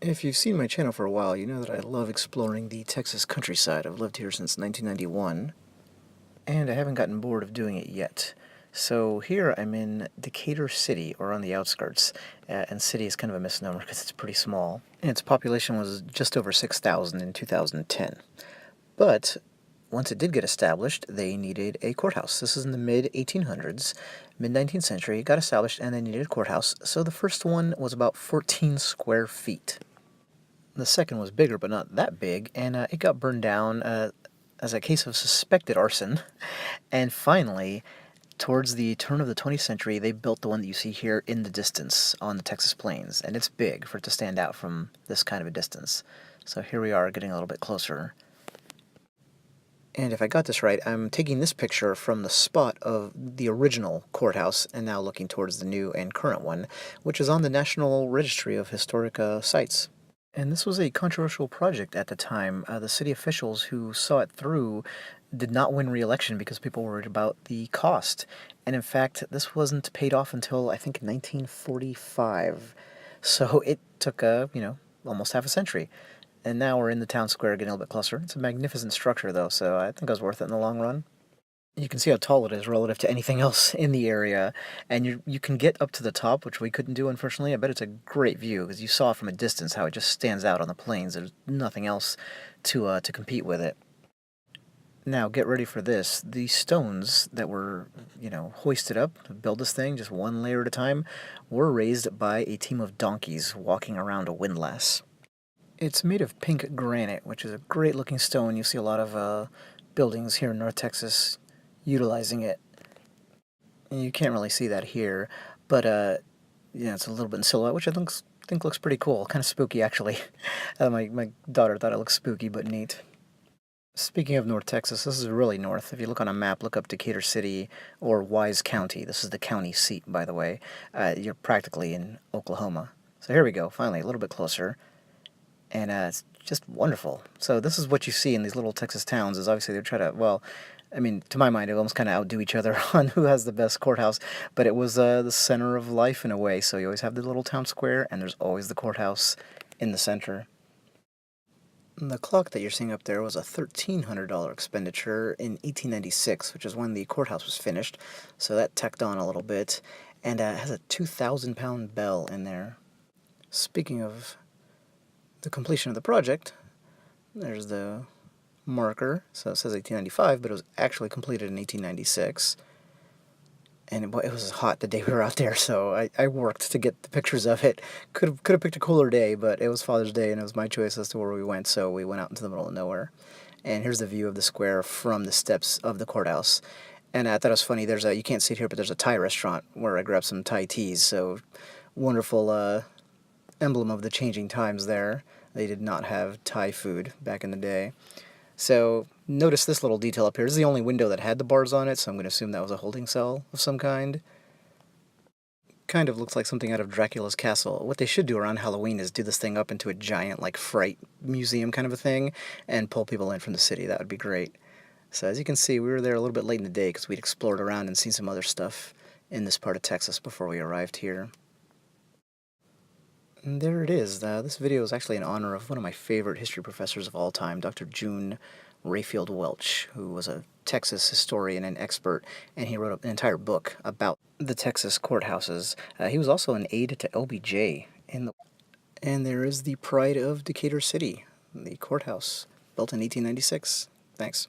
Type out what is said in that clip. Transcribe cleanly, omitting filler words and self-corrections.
If you've seen my channel for a while, you know that I love exploring the Texas countryside. I've lived here since 1991, and I haven't gotten bored of doing it yet. So here I'm in Decatur City, or on the outskirts, and city is kind of a misnomer because it's pretty small. And its population was just over 6,000 in 2010. But once it did get established, they needed a courthouse. This is in the mid-1800s, mid-19th century. It got established and they needed a courthouse. So the first one was about 14 square feet. The second was bigger, but not that big, and it got burned down as a case of suspected arson. And finally, towards the turn of the 20th century, they built the one that you see here in the distance on the Texas plains, and it's big for it to stand out from this kind of a distance. So here we are getting a little bit closer. And if I got this right, I'm taking this picture from the spot of the original courthouse and now looking towards the new and current one, which is on the National Registry of Historic Sites. And this was a controversial project at the time. The city officials who saw it through did not win re-election because people were worried about the cost. And in fact, this wasn't paid off until, I think, 1945. So it took, almost half a century. And now we're in the town square getting a little bit closer. It's a magnificent structure, though, so I think it was worth it in the long run. You can see how tall it is relative to anything else in the area, and you can get up to the top, which we couldn't do, unfortunately. I bet it's a great view, because you saw from a distance how it just stands out on the plains. There's nothing else to compete with it. Now, get ready for this. The stones that were, hoisted up to build this thing, just one layer at a time, were raised by a team of donkeys walking around a windlass. It's made of pink granite, which is a great-looking stone. You see a lot of buildings here in North Texas utilizing it. And you can't really see that here, but it's a little bit in silhouette, which I think looks pretty cool. Kind of spooky, actually. My daughter thought it looked spooky, but neat. Speaking of North Texas, this is really north. If you look on a map, look up Decatur City or Wise County. This is the county seat, by the way. You're practically in Oklahoma. So here we go, finally, a little bit closer. And it's just wonderful. So this is what you see in these little Texas towns, is obviously they try to, to my mind, they almost kind of outdo each other on who has the best courthouse, but it was the center of life in a way, so you always have the little town square, and there's always the courthouse in the center. The clock that you're seeing up there was a $1,300 expenditure in 1896, which is when the courthouse was finished, so that tacked on a little bit, and it has a 2,000-pound bell in there. Speaking of the completion of the project, there's the marker, so it says 1895, but it was actually completed in 1896. And it was hot the day we were out there, so I worked to get the pictures of it. Could have picked a cooler day, but it was Father's Day, and it was my choice as to where we went, so we went out into the middle of nowhere. And here's the view of the square from the steps of the courthouse. And I thought it was funny, you can't see it here, but there's a Thai restaurant where I grabbed some Thai teas, so wonderful emblem of the changing times there. They did not have Thai food back in the day. So notice this little detail up here. This is the only window that had the bars on it, so I'm going to assume that was a holding cell of some kind. Kind of looks like something out of Dracula's castle. What they should do around Halloween is do this thing up into a giant, fright museum kind of a thing, and pull people in from the city. That would be great. So as you can see, we were there a little bit late in the day because we'd explored around and seen some other stuff in this part of Texas before we arrived here. And there it is. This video is actually in honor of one of my favorite history professors of all time, Dr. June Welch, who was a Texas historian and expert, and he wrote an entire book about the Texas courthouses. He was also an aide to LBJ. And there is the pride of Decatur City, the courthouse, built in 1896. Thanks.